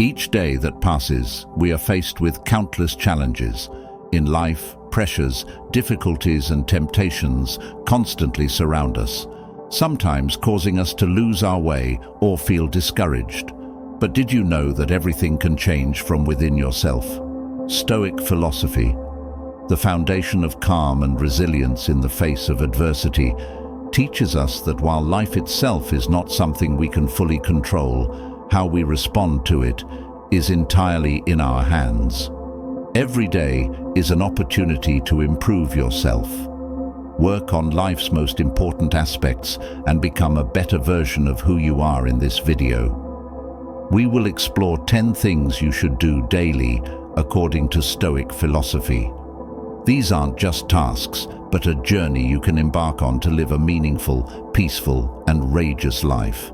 Each day that passes, we are faced with countless challenges. In life, pressures, difficulties and temptations constantly surround us, sometimes causing us to lose our way or feel discouraged. But did you know that everything can change from within yourself? Stoic philosophy, the foundation of calm and resilience in the face of adversity, teaches us that while life itself is not something we can fully control, how we respond to it is entirely in our hands. Every day is an opportunity to improve yourself. Work on life's most important aspects and become a better version of who you are in this video. We will explore 10 things you should do daily according to Stoic philosophy. These aren't just tasks, but a journey you can embark on to live a meaningful, peaceful, and courageous life.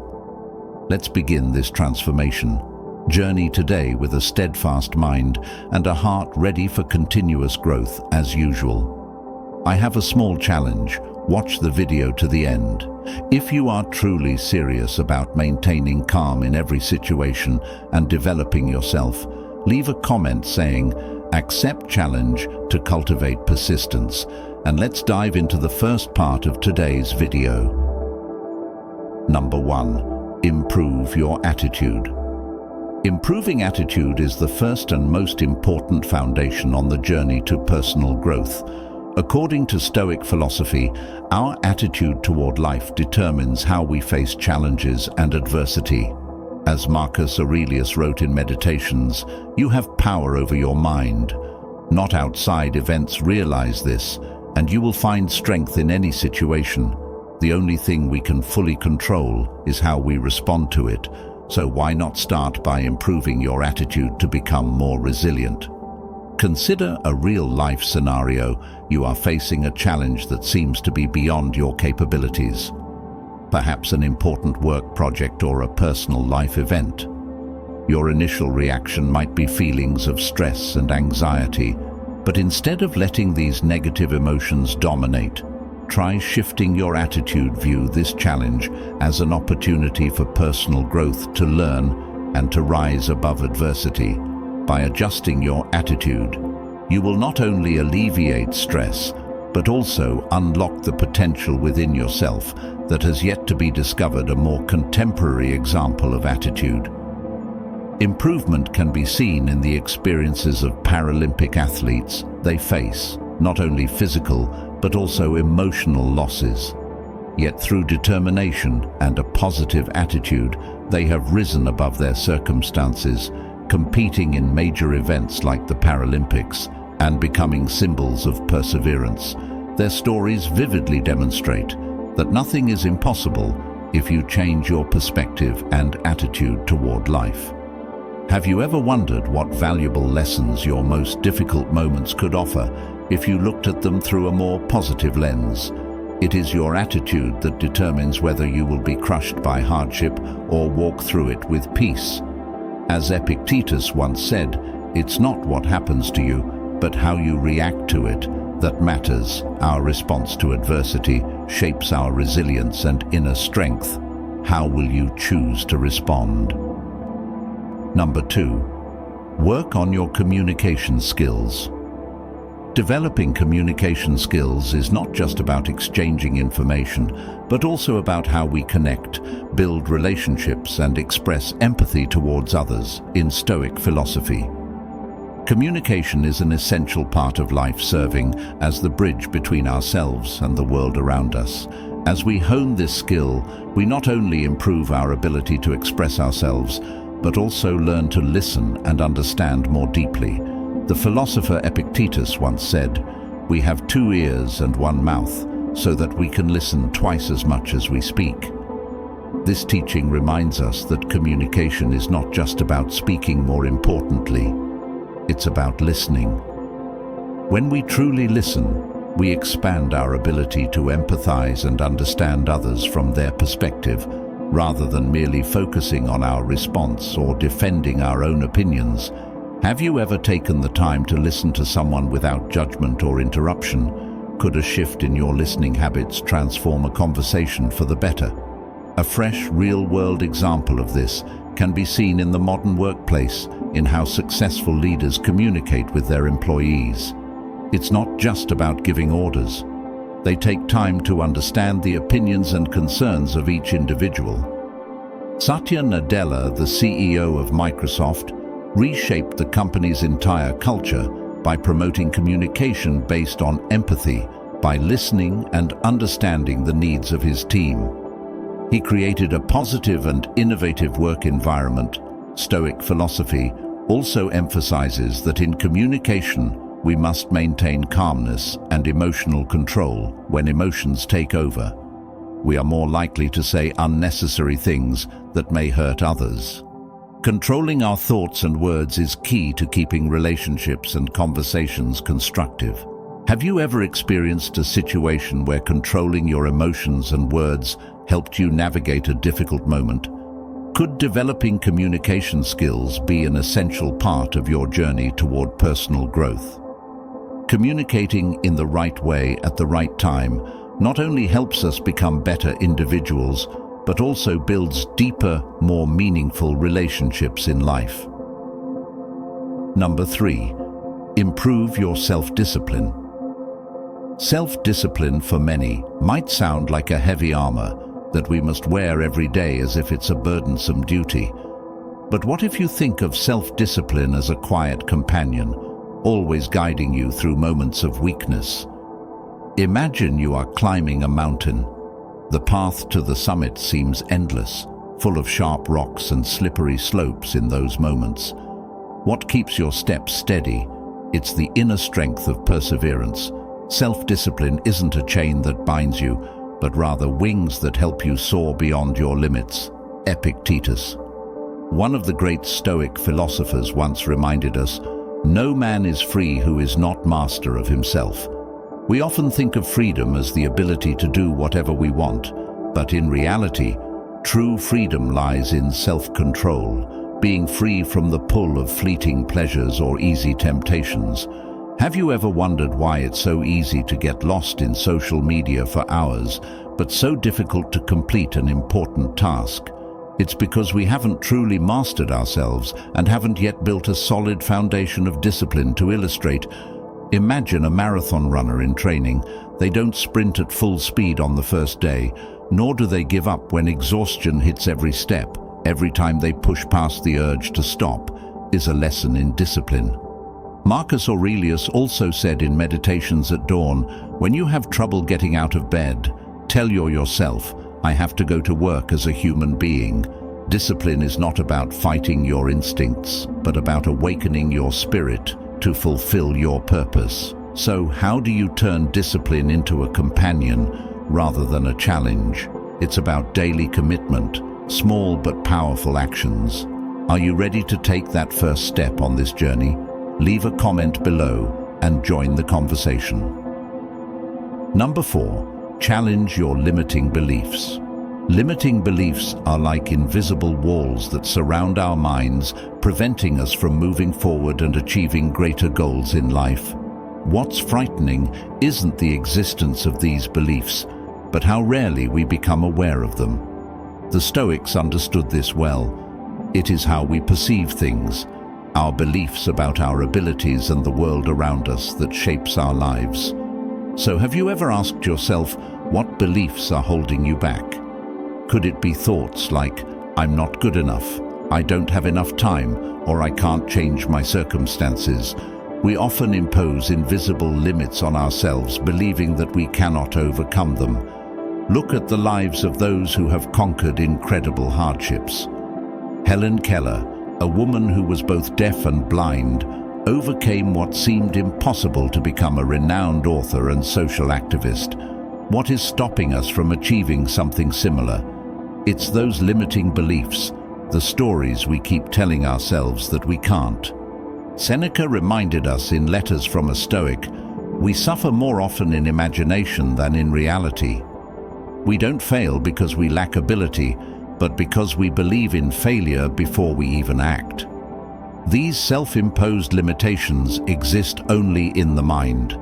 Let's begin this transformation journey today with a steadfast mind and a heart ready for continuous growth as usual. I have a small challenge. Watch the video to the end. If you are truly serious about maintaining calm in every situation and developing yourself, leave a comment saying, "Accept challenge to cultivate persistence." And let's dive into the first part of today's video. Number 1. Improve your attitude. Improving attitude is the first and most important foundation on the journey to personal growth. According to Stoic philosophy, our attitude toward life determines how we face challenges and adversity. As Marcus Aurelius wrote in Meditations, "You have power over your mind. Not outside events realize this, and you will find strength in any situation. The only thing we can fully control is how we respond to it. So why not start by improving your attitude to become more resilient?" Consider a real-life scenario. You are facing a challenge that seems to be beyond your capabilities. Perhaps an important work project or a personal life event. Your initial reaction might be feelings of stress and anxiety, but instead of letting these negative emotions dominate, try shifting your attitude. View this challenge as an opportunity for personal growth, to learn and to rise above adversity. By adjusting your attitude, you will not only alleviate stress, but also unlock the potential within yourself that has yet to be discovered. A more contemporary example of attitude improvement can be seen in the experiences of Paralympic athletes. They face not only physical, but also emotional losses. Yet through determination and a positive attitude, they have risen above their circumstances, competing in major events like the Paralympics and becoming symbols of perseverance. Their stories vividly demonstrate that nothing is impossible if you change your perspective and attitude toward life. Have you ever wondered what valuable lessons your most difficult moments could offer if you looked at them through a more positive lens? It is your attitude that determines whether you will be crushed by hardship or walk through it with peace. As Epictetus once said, "It's not what happens to you, but how you react to it that matters." Our response to adversity shapes our resilience and inner strength. How will you choose to respond? Number 2. Work on your communication skills. Developing communication skills is not just about exchanging information, but also about how we connect, build relationships, and express empathy towards others. In Stoic philosophy, communication is an essential part of life, serving as the bridge between ourselves and the world around us. As we hone this skill, we not only improve our ability to express ourselves, but also learn to listen and understand more deeply. The philosopher Epictetus once said, "We have 2 ears and 1 mouth, so that we can listen twice as much as we speak." This teaching reminds us that communication is not just about speaking. More importantly, it's about listening. When we truly listen, we expand our ability to empathize and understand others from their perspective, rather than merely focusing on our response or defending our own opinions. Have you ever taken the time to listen to someone without judgment or interruption? Could a shift in your listening habits transform a conversation for the better? A fresh, real-world example of this can be seen in the modern workplace, in how successful leaders communicate with their employees. It's not just about giving orders. They take time to understand the opinions and concerns of each individual. Satya Nadella, the CEO of Microsoft, reshaped the company's entire culture by promoting communication based on empathy, by listening and understanding the needs of his team. He created a positive and innovative work environment. Stoic philosophy also emphasizes that in communication, we must maintain calmness and emotional control. When emotions take over, we are more likely to say unnecessary things that may hurt others. Controlling our thoughts and words is key to keeping relationships and conversations constructive. Have you ever experienced a situation where controlling your emotions and words helped you navigate a difficult moment? Could developing communication skills be an essential part of your journey toward personal growth? Communicating in the right way at the right time not only helps us become better individuals, but also builds deeper, more meaningful relationships in life. Number 3, improve your self-discipline. Self-discipline for many might sound like a heavy armor that we must wear every day as if it's a burdensome duty. But what if you think of self-discipline as a quiet companion, always guiding you through moments of weakness? Imagine you are climbing a mountain. The path to the summit seems endless, full of sharp rocks and slippery slopes in those moments. What keeps your steps steady? It's the inner strength of perseverance. Self-discipline isn't a chain that binds you, but rather wings that help you soar beyond your limits. Epictetus, one of the great Stoic philosophers, once reminded us, "No man is free who is not master of himself." We often think of freedom as the ability to do whatever we want, but in reality, true freedom lies in self-control, being free from the pull of fleeting pleasures or easy temptations. Have you ever wondered why it's so easy to get lost in social media for hours, but so difficult to complete an important task? It's because we haven't truly mastered ourselves and haven't yet built a solid foundation of discipline to illustrate. Imagine a marathon runner in training. They don't sprint at full speed on the first day, nor do they give up when exhaustion hits every step. Every time they push past the urge to stop is a lesson in discipline. Marcus Aurelius also said in Meditations at Dawn, when you have trouble getting out of bed, tell yourself, I have to go to work as a human being. Discipline is not about fighting your instincts, but about awakening your spirit to fulfill your purpose. So how do you turn discipline into a companion rather than a challenge? It's about daily commitment, small but powerful actions. Are you ready to take that first step on this journey? Leave a comment below and join the conversation. Number 4, challenge your limiting beliefs. Limiting beliefs are like invisible walls that surround our minds, preventing us from moving forward and achieving greater goals in life. What's frightening isn't the existence of these beliefs, but how rarely we become aware of them. The Stoics understood this well. It is how we perceive things, our beliefs about our abilities and the world around us, that shapes our lives. So have you ever asked yourself, what beliefs are holding you back? Could it be thoughts like, I'm not good enough, I don't have enough time, or I can't change my circumstances? We often impose invisible limits on ourselves, believing that we cannot overcome them. Look at the lives of those who have conquered incredible hardships. Helen Keller, a woman who was both deaf and blind, overcame what seemed impossible to become a renowned author and social activist. What is stopping us from achieving something similar? It's those limiting beliefs, the stories we keep telling ourselves that we can't. Seneca reminded us in Letters from a Stoic, we suffer more often in imagination than in reality. We don't fail because we lack ability, but because we believe in failure before we even act. These self-imposed limitations exist only in the mind,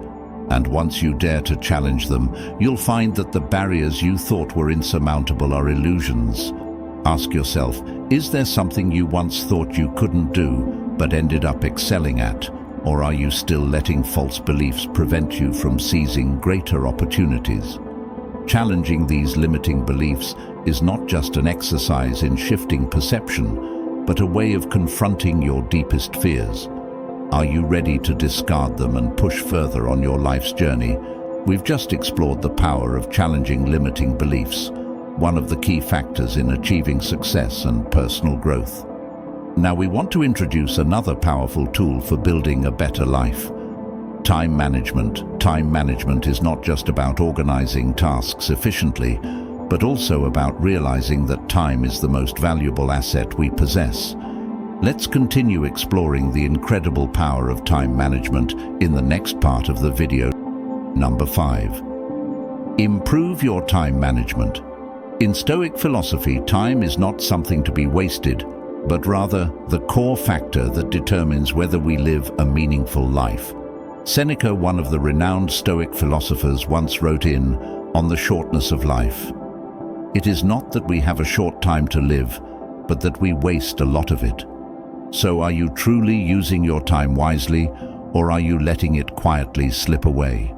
and once you dare to challenge them, you'll find that the barriers you thought were insurmountable are illusions. Ask yourself, is there something you once thought you couldn't do but ended up excelling at? Or are you still letting false beliefs prevent you from seizing greater opportunities? Challenging these limiting beliefs is not just an exercise in shifting perception, but a way of confronting your deepest fears. Are you ready to discard them and push further on your life's journey? We've just explored the power of challenging limiting beliefs, one of the key factors in achieving success and personal growth. Now we want to introduce another powerful tool for building a better life. Time management. Time management is not just about organizing tasks efficiently, but also about realizing that time is the most valuable asset we possess. Let's continue exploring the incredible power of time management in the next part of the video. Number 5. Improve your time management. In Stoic philosophy, time is not something to be wasted, but rather the core factor that determines whether we live a meaningful life. Seneca, one of the renowned Stoic philosophers, once wrote on the shortness of life, "It is not that we have a short time to live, but that we waste a lot of it." So are you truly using your time wisely, or are you letting it quietly slip away?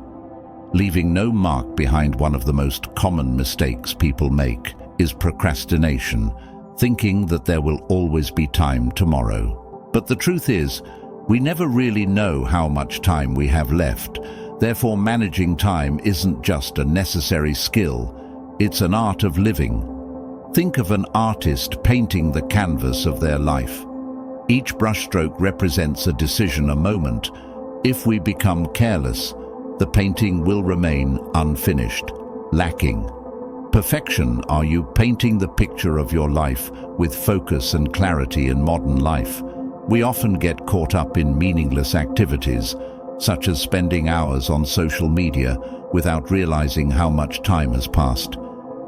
Leaving no mark behind. One of the most common mistakes people make is procrastination, thinking that there will always be time tomorrow. But the truth is, we never really know how much time we have left. Therefore, managing time isn't just a necessary skill, it's an art of living. Think of an artist painting the canvas of their life. Each brushstroke represents a decision, a moment. If we become careless, the painting will remain unfinished, lacking perfection. Are you painting the picture of your life with focus and clarity? In modern life, we often get caught up in meaningless activities, such as spending hours on social media without realizing how much time has passed.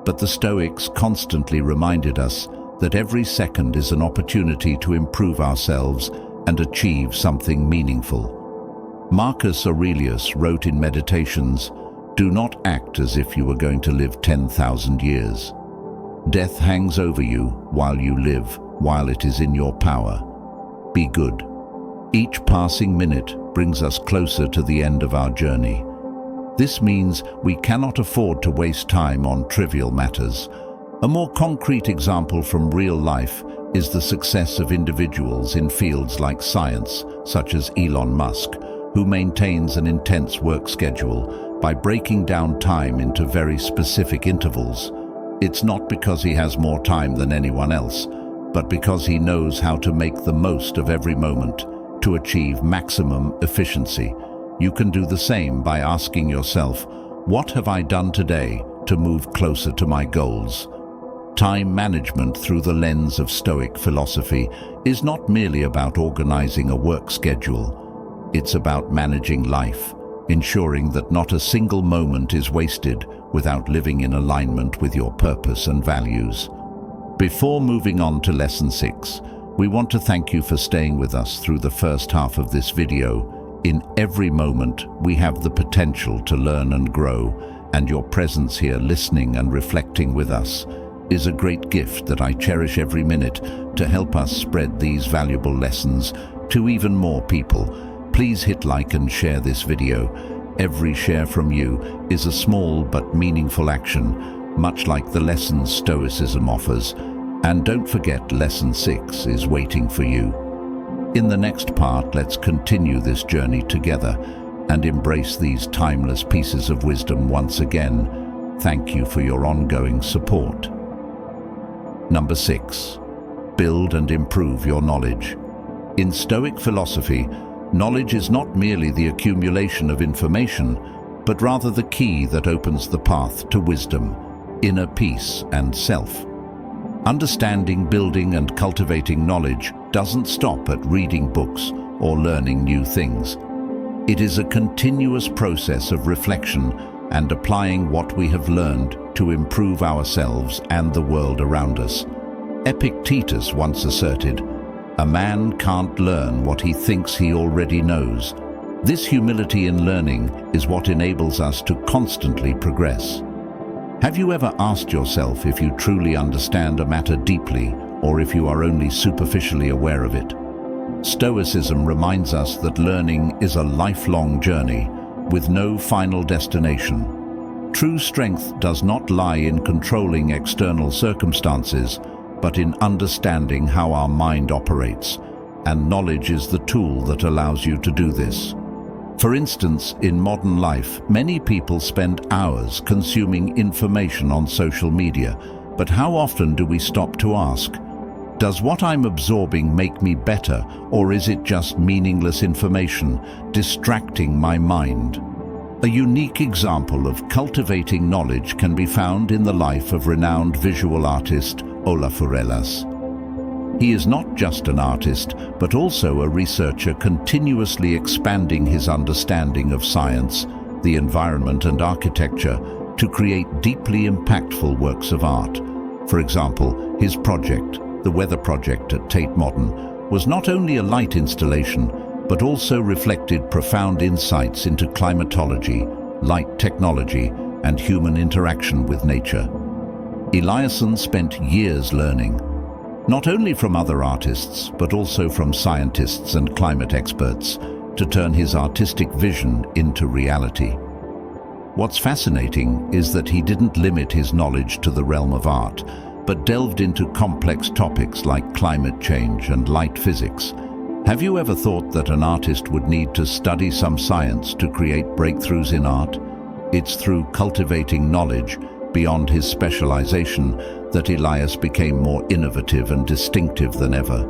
But the Stoics constantly reminded us that every second is an opportunity to improve ourselves and achieve something meaningful. Marcus Aurelius wrote in Meditations, "Do not act as if you were going to live 10,000 years. Death hangs over you while you live, while it is in your power. Be good." Each passing minute brings us closer to the end of our journey. This means we cannot afford to waste time on trivial matters. A more concrete example from real life is the success of individuals in fields like science, such as Elon Musk, who maintains an intense work schedule by breaking down time into very specific intervals. It's not because he has more time than anyone else, but because he knows how to make the most of every moment to achieve maximum efficiency. You can do the same by asking yourself, what have I done today to move closer to my goals? Time management through the lens of Stoic philosophy is not merely about organizing a work schedule. It's about managing life, ensuring that not a single moment is wasted without living in alignment with your purpose and values. Before moving on to Lesson 6, we want to thank you for staying with us through the first half of this video. In every moment, we have the potential to learn and grow, and your presence here, listening and reflecting with us, is a great gift that I cherish every minute to help us spread these valuable lessons to even more people. Please hit like and share this video. Every share from you is a small but meaningful action, much like the lessons Stoicism offers. And don't forget, Lesson 6 is waiting for you. In the next part, let's continue this journey together and embrace these timeless pieces of wisdom once again. Thank you for your ongoing support. Number 6. Build and improve your knowledge. In Stoic philosophy, knowledge is not merely the accumulation of information, but rather the key that opens the path to wisdom, inner peace, and self. Understanding, building, and cultivating knowledge doesn't stop at reading books or learning new things. It is a continuous process of reflection and applying what we have learned to improve ourselves and the world around us. Epictetus once asserted, "A man can't learn what he thinks he already knows." This humility in learning is what enables us to constantly progress. Have you ever asked yourself if you truly understand a matter deeply, or if you are only superficially aware of it? Stoicism reminds us that learning is a lifelong journey, with no final destination. True strength does not lie in controlling external circumstances, but in understanding how our mind operates, and knowledge is the tool that allows you to do this. For instance, in modern life, many people spend hours consuming information on social media, but how often do we stop to ask, does what I'm absorbing make me better, or is it just meaningless information, distracting my mind? A unique example of cultivating knowledge can be found in the life of renowned visual artist Olafur Elias. He is not just an artist, but also a researcher continuously expanding his understanding of science, the environment and architecture to create deeply impactful works of art. For example, his project, the Weather Project at Tate Modern, was not only a light installation, but also reflected profound insights into climatology, light technology, and human interaction with nature. Eliasson spent years learning, not only from other artists, but also from scientists and climate experts, to turn his artistic vision into reality. What's fascinating is that he didn't limit his knowledge to the realm of art, but delved into complex topics like climate change and light physics. Have you ever thought that an artist would need to study some science to create breakthroughs in art? It's through cultivating knowledge beyond his specialization that Elias became more innovative and distinctive than ever.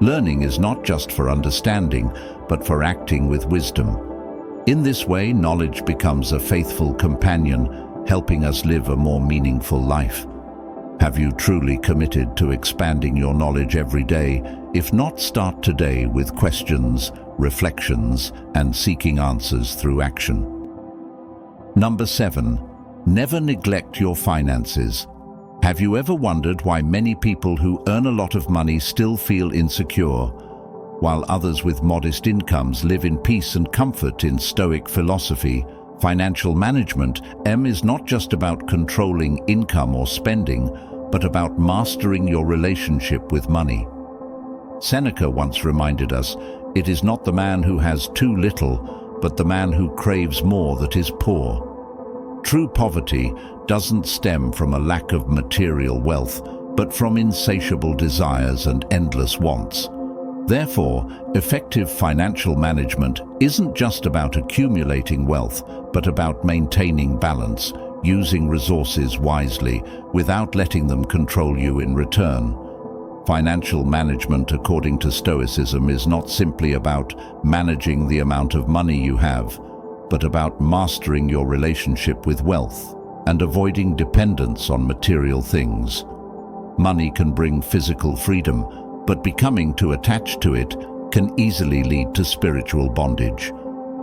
Learning is not just for understanding, but for acting with wisdom. In this way, knowledge becomes a faithful companion, helping us live a more meaningful life. Have you truly committed to expanding your knowledge every day? If not, start today with questions, reflections, and seeking answers through action. Number 7. Never neglect your finances. Have you ever wondered why many people who earn a lot of money still feel insecure, while others with modest incomes live in peace and comfort? In Stoic philosophy, financial management is not just about controlling income or spending, but about mastering your relationship with money. Seneca once reminded us, it is not the man who has too little, but the man who craves more that is poor. True poverty doesn't stem from a lack of material wealth, but from insatiable desires and endless wants. Therefore, effective financial management isn't just about accumulating wealth, but about maintaining balance, using resources wisely without letting them control you in return. Financial management, according to Stoicism, is not simply about managing the amount of money you have, but about mastering your relationship with wealth and avoiding dependence on material things. Money can bring physical freedom, but becoming too attached to it can easily lead to spiritual bondage.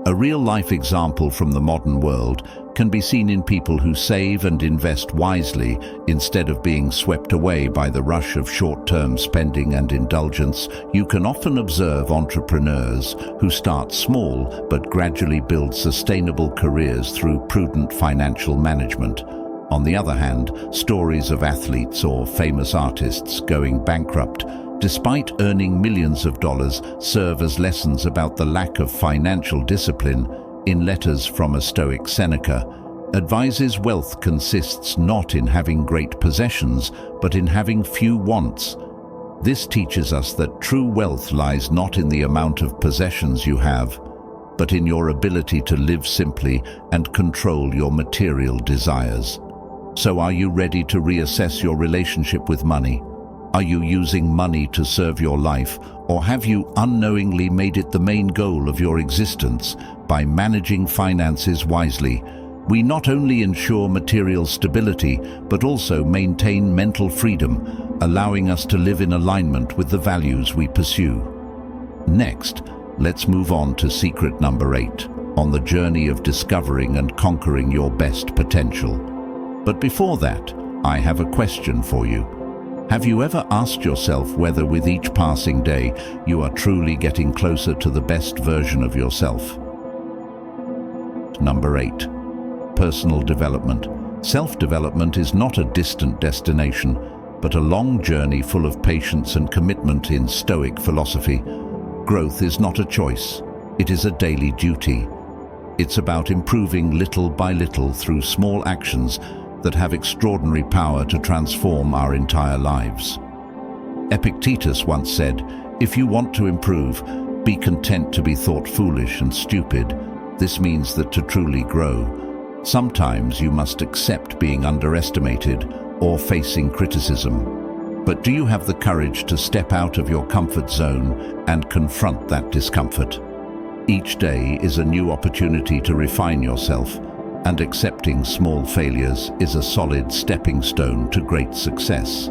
A real-life example from the modern world can be seen in people who save and invest wisely instead of being swept away by the rush of short-term spending and indulgence. You can often observe entrepreneurs who start small but gradually build sustainable careers through prudent financial management. On the other hand, stories of athletes or famous artists going bankrupt despite earning millions of dollars serve as lessons about the lack of financial discipline. In Letters from a Stoic, Seneca advises wealth consists not in having great possessions, but in having few wants. This teaches us that true wealth lies not in the amount of possessions you have, but in your ability to live simply and control your material desires. So are you ready to reassess your relationship with money? Are you using money to serve your life, or have you unknowingly made it the main goal of your existence? By managing finances wisely, we not only ensure material stability, but also maintain mental freedom, allowing us to live in alignment with the values we pursue. Next, let's move on to secret number 8, on the journey of discovering and conquering your best potential. But before that, I have a question for you. Have you ever asked yourself whether with each passing day you are truly getting closer to the best version of yourself? Number 8. Personal development. Self-development is not a distant destination, but a long journey full of patience and commitment. In Stoic philosophy, growth is not a choice, it is a daily duty. It's about improving little by little through small actions that have extraordinary power to transform our entire lives. Epictetus once said, "If you want to improve, be content to be thought foolish and stupid." This means that to truly grow, sometimes you must accept being underestimated or facing criticism. But do you have the courage to step out of your comfort zone and confront that discomfort? Each day is a new opportunity to refine yourself, and accepting small failures is a solid stepping stone to great success.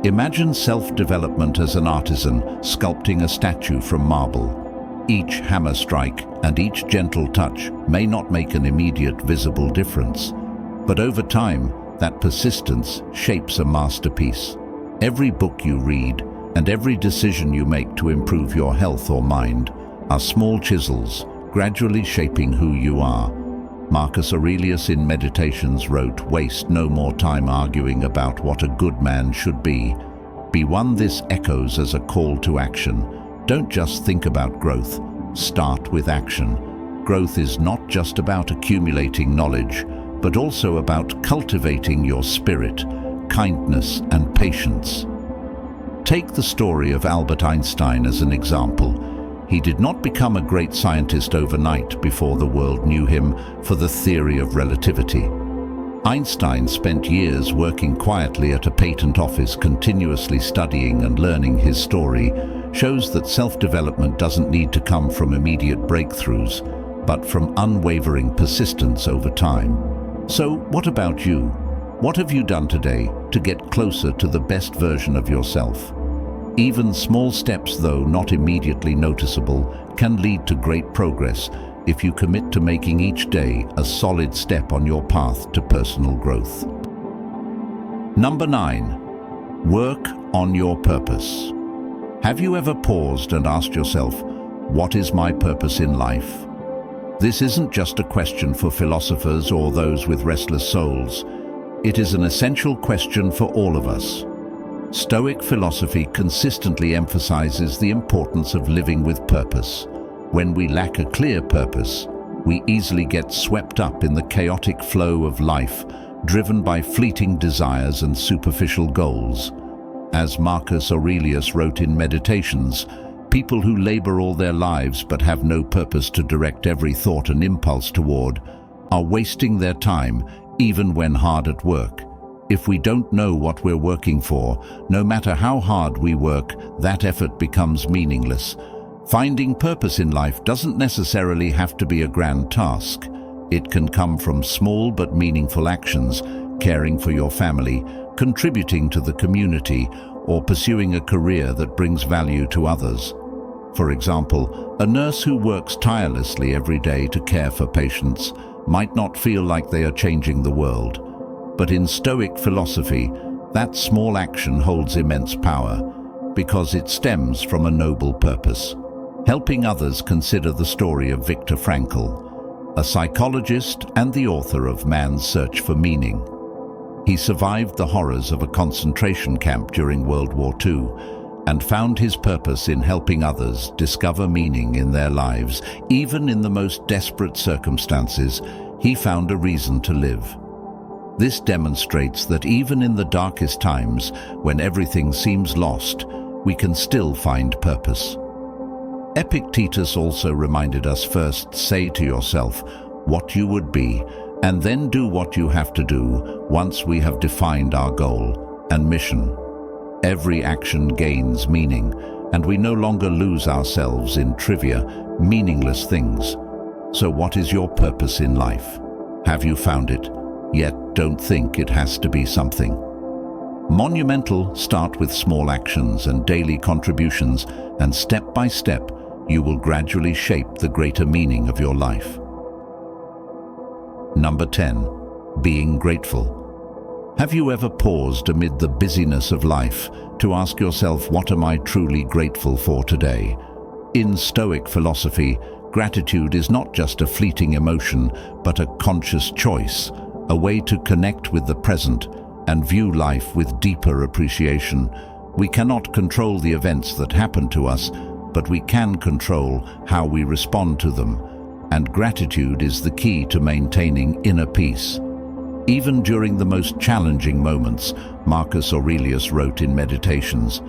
Imagine self-development as an artisan sculpting a statue from marble. Each hammer strike and each gentle touch may not make an immediate visible difference, but over time, that persistence shapes a masterpiece. Every book you read and every decision you make to improve your health or mind are small chisels, gradually shaping who you are. Marcus Aurelius in Meditations wrote, "Waste no more time arguing about what a good man should be. Be one." This echoes as a call to action. Don't just think about growth, start with action. Growth is not just about accumulating knowledge, but also about cultivating your spirit, kindness, and patience. Take the story of Albert Einstein as an example. He did not become a great scientist overnight before the world knew him for the theory of relativity. Einstein spent years working quietly at a patent office, continuously studying and learning. His story shows that self-development doesn't need to come from immediate breakthroughs, but from unwavering persistence over time. So, what about you? What have you done today to get closer to the best version of yourself? Even small steps, though not immediately noticeable, can lead to great progress if you commit to making each day a solid step on your path to personal growth. Number 9. Work on your purpose. Have you ever paused and asked yourself, what is my purpose in life? This isn't just a question for philosophers or those with restless souls. It is an essential question for all of us. Stoic philosophy consistently emphasizes the importance of living with purpose. When we lack a clear purpose, we easily get swept up in the chaotic flow of life, driven by fleeting desires and superficial goals. As Marcus Aurelius wrote in Meditations, people who labor all their lives but have no purpose to direct every thought and impulse toward are wasting their time, even when hard at work. If we don't know what we're working for, no matter how hard we work, that effort becomes meaningless. Finding purpose in life doesn't necessarily have to be a grand task. It can come from small but meaningful actions, caring for your family, contributing to the community, or pursuing a career that brings value to others. For example, a nurse who works tirelessly every day to care for patients might not feel like they are changing the world. But in Stoic philosophy, that small action holds immense power because it stems from a noble purpose. Helping others. Consider the story of Viktor Frankl, a psychologist and the author of Man's Search for Meaning. He survived the horrors of a concentration camp during World War II and found his purpose in helping others discover meaning in their lives. Even in the most desperate circumstances, he found a reason to live. This demonstrates that even in the darkest times, when everything seems lost, we can still find purpose. Epictetus also reminded us, first say to yourself what you would be, and then do what you have to do once we have defined our goal and mission. Every action gains meaning, and we no longer lose ourselves in trivia, meaningless things. So what is your purpose in life? Have you found it? Yet don't think it has to be something monumental. Start with small actions and daily contributions, and step by step, you will gradually shape the greater meaning of your life. Number 10. Being grateful. Have you ever paused amid the busyness of life to ask yourself, what am I truly grateful for today? In Stoic philosophy, gratitude is not just a fleeting emotion, but a conscious choice, a way to connect with the present and view life with deeper appreciation. We cannot control the events that happen to us, but we can control how we respond to them, and gratitude is the key to maintaining inner peace. Even during the most challenging moments, Marcus Aurelius wrote in Meditations,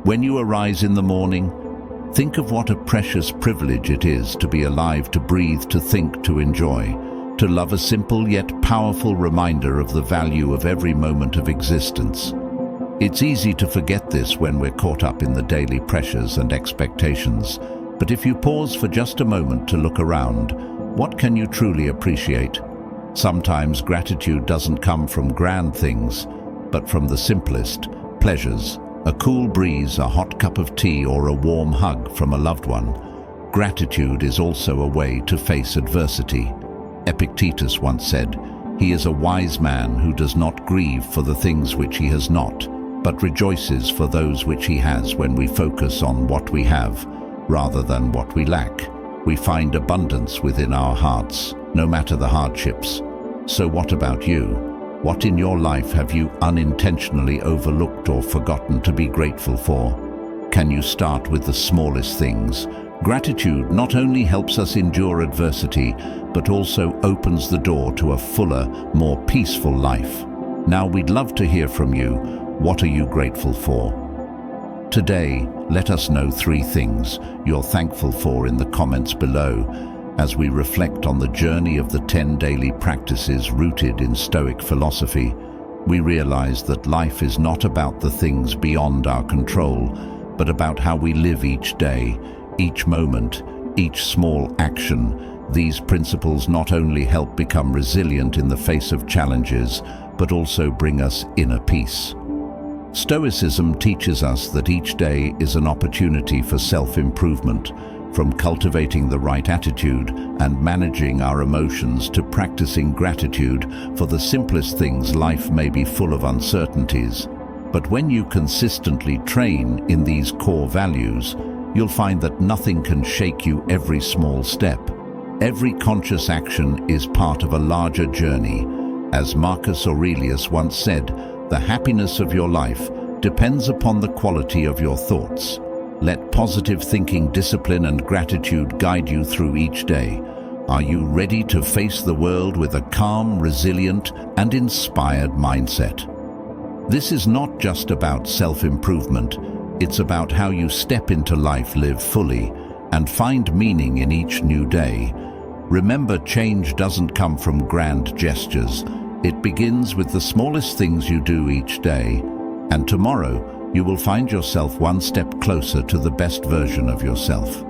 "When you arise in the morning, think of what a precious privilege it is to be alive, to breathe, to think, to enjoy, to love, a simple yet powerful reminder of the value of every moment of existence." It's easy to forget this when we're caught up in the daily pressures and expectations, but if you pause for just a moment to look around, what can you truly appreciate? Sometimes gratitude doesn't come from grand things, but from the simplest pleasures. A cool breeze, a hot cup of tea, or a warm hug from a loved one. Gratitude is also a way to face adversity. Epictetus once said, "He is a wise man who does not grieve for the things which he has not, but rejoices for those which he has." When we focus on what we have, rather than what we lack, we find abundance within our hearts, no matter the hardships. So what about you? What in your life have you unintentionally overlooked or forgotten to be grateful for? Can you start with the smallest things? Gratitude not only helps us endure adversity, but also opens the door to a fuller, more peaceful life. Now we'd love to hear from you. What are you grateful for? Today, let us know 3 things you're thankful for in the comments below, as we reflect on the journey of the 10 daily practices rooted in Stoic philosophy. We realize that life is not about the things beyond our control, but about how we live each day, each moment, each small action. These principles not only help become resilient in the face of challenges, but also bring us inner peace. Stoicism teaches us that each day is an opportunity for self-improvement, from cultivating the right attitude and managing our emotions to practicing gratitude for the simplest things. Life may be full of uncertainties, but when you consistently train in these core values, you'll find that nothing can shake you. Every small step, every conscious action is part of a larger journey. As Marcus Aurelius once said, "The happiness of your life depends upon the quality of your thoughts." Let positive thinking, discipline, and gratitude guide you through each day. Are you ready to face the world with a calm, resilient, and inspired mindset? This is not just about self-improvement. It's about how you step into life, live fully, and find meaning in each new day. Remember, change doesn't come from grand gestures. It begins with the smallest things you do each day. And tomorrow, you will find yourself one step closer to the best version of yourself.